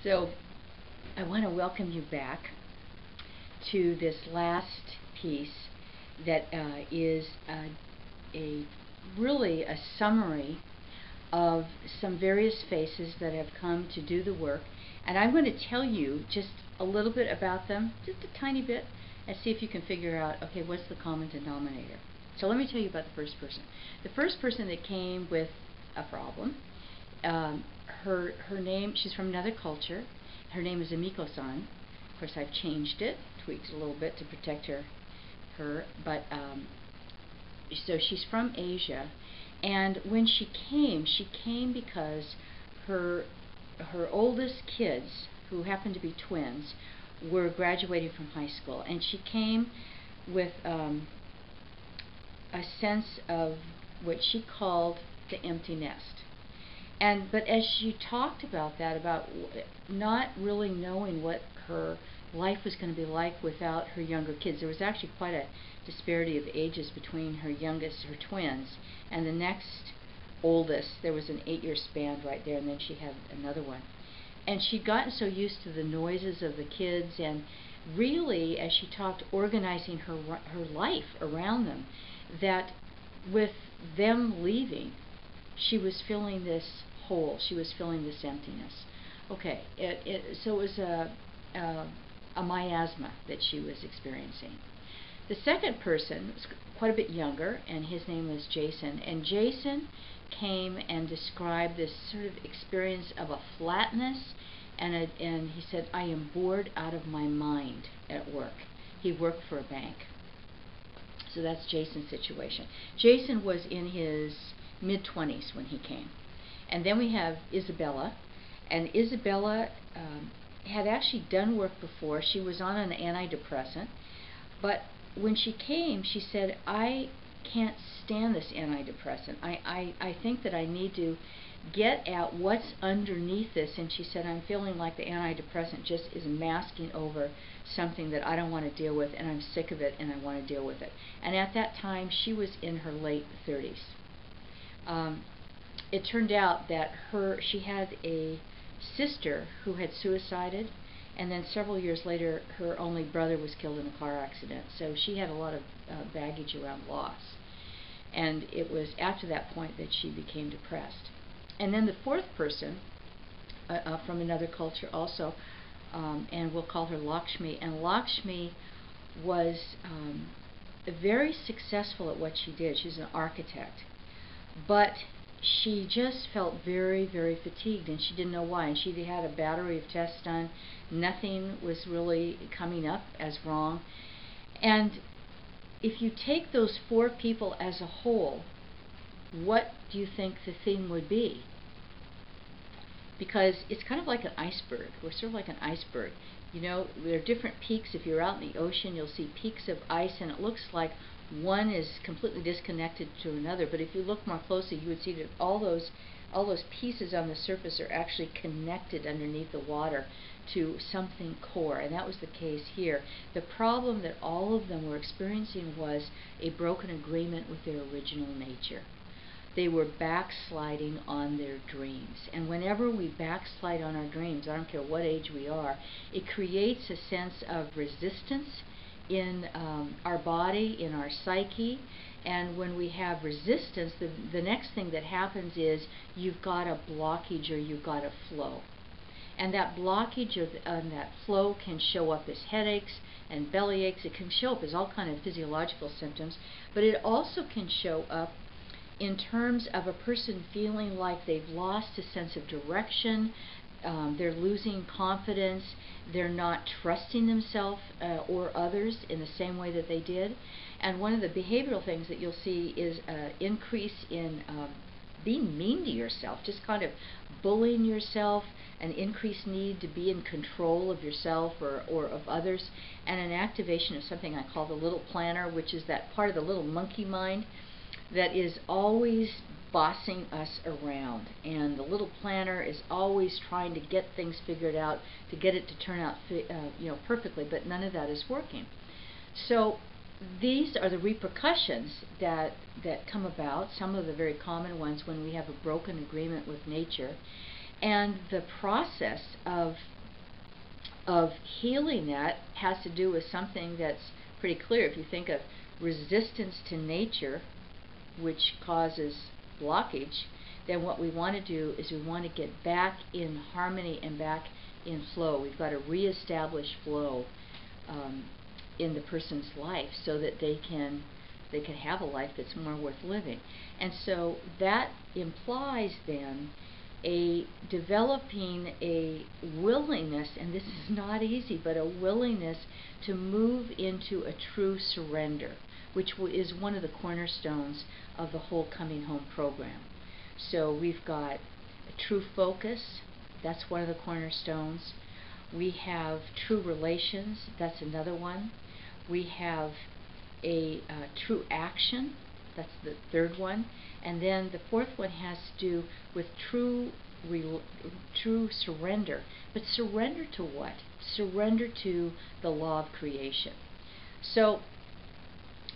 So I want to welcome you back to this last piece that is a really a summary of some various faces that have come to do the work, and I'm going to tell you just a little bit about them, just a tiny bit, and see if you can figure out, okay, what's the common denominator. So let me tell you about the first person. The first person that came with a problem, her name, she's from another culture. Her name is Amiko-san. Of course, I've changed it, tweaked it a little bit to protect her. But so she's from Asia, and when she came because her oldest kids, who happened to be twins, were graduating from high school, and she came with a sense of what she called the empty nest. But as she talked about that, about not really knowing what her life was going to be like without her younger kids, there was actually quite a disparity of ages between her youngest, her twins, and the next oldest. There was an 8-year span right there, and then she had another one. And she'd gotten so used to the noises of the kids, and really, as she talked, organizing her life around them, that with them leaving, she was feeling this hole. She was feeling this emptiness. Okay, so it was a miasma that she was experiencing. The second person was quite a bit younger, and his name was Jason. And Jason came and described this sort of experience of a flatness, and he said, I am bored out of my mind at work. He worked for a bank. So that's Jason's situation. Jason was in his mid-20s when he came. And then we have Isabella, and Isabella had actually done work before. She was on an antidepressant, but when she came, she said, I can't stand this antidepressant. I think that I need to get at what's underneath this. And she said, I'm feeling like the antidepressant just is masking over something that I don't want to deal with, and I'm sick of it, and I want to deal with it. And at that time, she was in her late 30s. It turned out that she had a sister who had suicided, and then several years later her only brother was killed in a car accident. So she had a lot of baggage around loss, and it was after that point that she became depressed. And then the fourth person from another culture also, and we'll call her Lakshmi, and Lakshmi was very successful at what she did. She's an architect, but she just felt very, very fatigued, and she didn't know why. And she had a battery of tests done. Nothing was really coming up as wrong. And if you take those four people as a whole, what do you think the theme would be? Because it's kind of like an iceberg. We're sort of like an iceberg. You know, there are different peaks. If you're out in the ocean, you'll see peaks of ice, and it looks like one is completely disconnected to another. But if you look more closely, you would see that all those pieces on the surface are actually connected underneath the water to something core, and that was the case here. The problem that all of them were experiencing was a broken agreement with their original nature. They were backsliding on their dreams. And whenever we backslide on our dreams, I don't care what age we are, it creates a sense of resistance in our body, in our psyche. And when we have resistance, the next thing that happens is you've got a blockage, or you've got a flow. And that blockage and that flow can show up as headaches and belly aches. It can show up as all kind of physiological symptoms, but it also can show up in terms of a person feeling like they've lost a sense of direction, they're losing confidence, they're not trusting themselves or others in the same way that they did. And one of the behavioral things that you'll see is an increase in being mean to yourself, just kind of bullying yourself, an increased need to be in control of yourself or of others, and an activation of something I call the little planner, which is that part of the little monkey mind that is always bossing us around. And the little planner is always trying to get things figured out, to get it to turn out perfectly, but none of that is working. So these are the repercussions that come about, some of the very common ones when we have a broken agreement with nature. And the process of of healing that has to do with something that's pretty clear. If you think of resistance to nature, which causes blockage, then what we want to do is we want to get back in harmony and back in flow. We've got to reestablish flow in the person's life so that they can have a life that's more worth living. And so that implies then developing a willingness, and this is not easy, but a willingness to move into a true surrender, which is one of the cornerstones of the whole Coming Home program. So we've got a true focus, that's one of the cornerstones. We have true relations, that's another one. We have a true action, that's the third one. And then the fourth one has to do with true surrender. But surrender to what? Surrender to the law of creation. So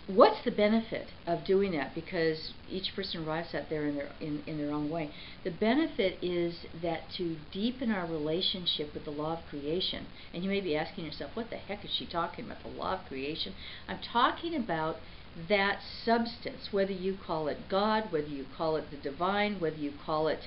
what's the benefit of doing that? Because each person arrives at there in their own way. The benefit is that to deepen our relationship with the law of creation, and you may be asking yourself, what the heck is she talking about, the law of creation? I'm talking about that substance, whether you call it God, whether you call it the divine, whether you call it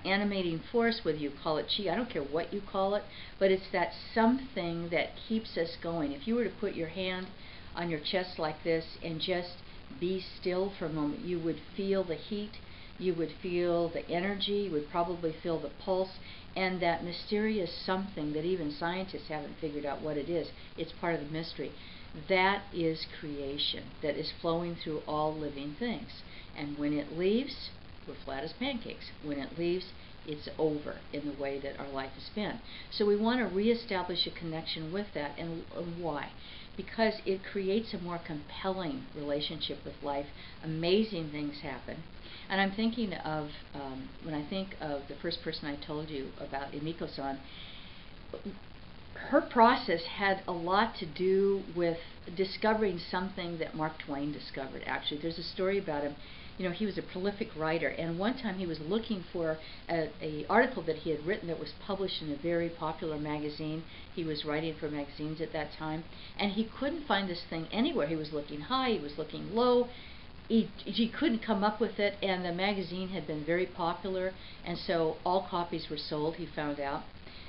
animating force, whether you call it chi, I don't care what you call it, but it's that something that keeps us going. If you were to put your hand on your chest like this and just be still for a moment, you would feel the heat, you would feel the energy, you would probably feel the pulse, and that mysterious something that even scientists haven't figured out what it is. It's part of the mystery. That is creation that is flowing through all living things. And when it leaves, we're flat as pancakes. When it leaves, it's over in the way that our life has been. So we want to reestablish a connection with that. And why? Because it creates a more compelling relationship with life. Amazing things happen. And I'm thinking of, when I think of the first person I told you about, Emiko-san, her process had a lot to do with discovering something that Mark Twain discovered, actually. There's a story about him. You know, he was a prolific writer, and one time he was looking for an article that he had written that was published in a very popular magazine. He was writing for magazines at that time, and he couldn't find this thing anywhere. He was looking high, he was looking low. He couldn't come up with it, and the magazine had been very popular, and so all copies were sold, he found out.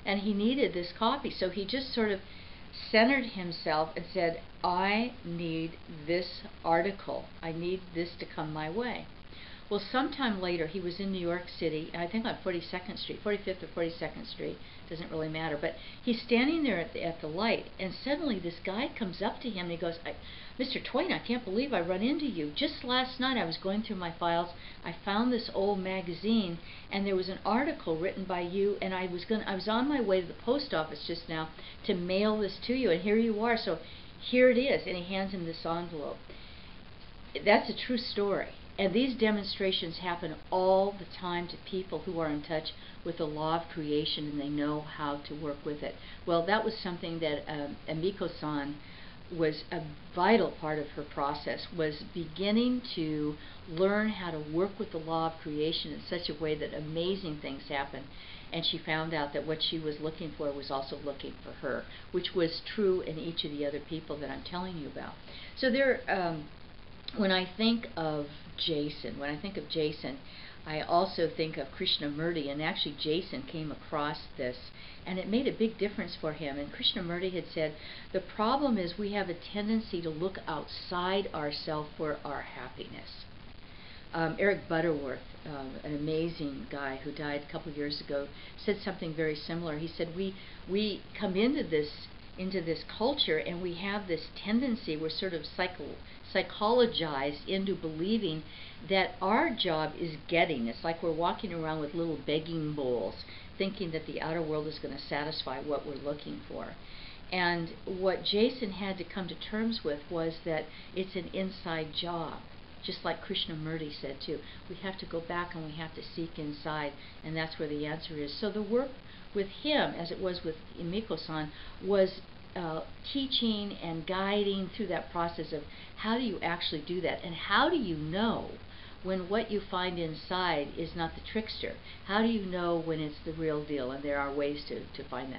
And he needed this copy, so he just sort of centered himself and said, I need this article. I need this to come my way. Well, sometime later, he was in New York City, I think on 42nd Street, 45th or 42nd Street, doesn't really matter, but he's standing there at the light, and suddenly this guy comes up to him, and he goes, Mr. Twain, I can't believe I run into you. Just last night I was going through my files, I found this old magazine, and there was an article written by you, and I was on my way to the post office just now to mail this to you, and here you are, so here it is, and he hands him this envelope. That's a true story. And these demonstrations happen all the time to people who are in touch with the law of creation and they know how to work with it. Well, that was something that Emiko-san was a vital part of her process, was beginning to learn how to work with the law of creation in such a way that amazing things happen. And she found out that what she was looking for was also looking for her, which was true in each of the other people that I'm telling you about. So when I think of Jason, I also think of Krishnamurti, and actually Jason came across this, and it made a big difference for him. And Krishnamurti had said, the problem is we have a tendency to look outside ourselves for our happiness. Eric Butterworth, an amazing guy who died a couple years ago, said something very similar. He said, we come into this culture, and we have this tendency, we're sort of psychologized into believing that our job is getting. It's like we're walking around with little begging bowls, thinking that the outer world is going to satisfy what we're looking for. And what Jason had to come to terms with was that it's an inside job. Just like Krishnamurti said too, we have to go back and we have to seek inside, and that's where the answer is. So the work with him, as it was with Emiko-san, was teaching and guiding through that process of how do you actually do that, and how do you know when what you find inside is not the trickster? How do you know when it's the real deal? And there are ways to find that.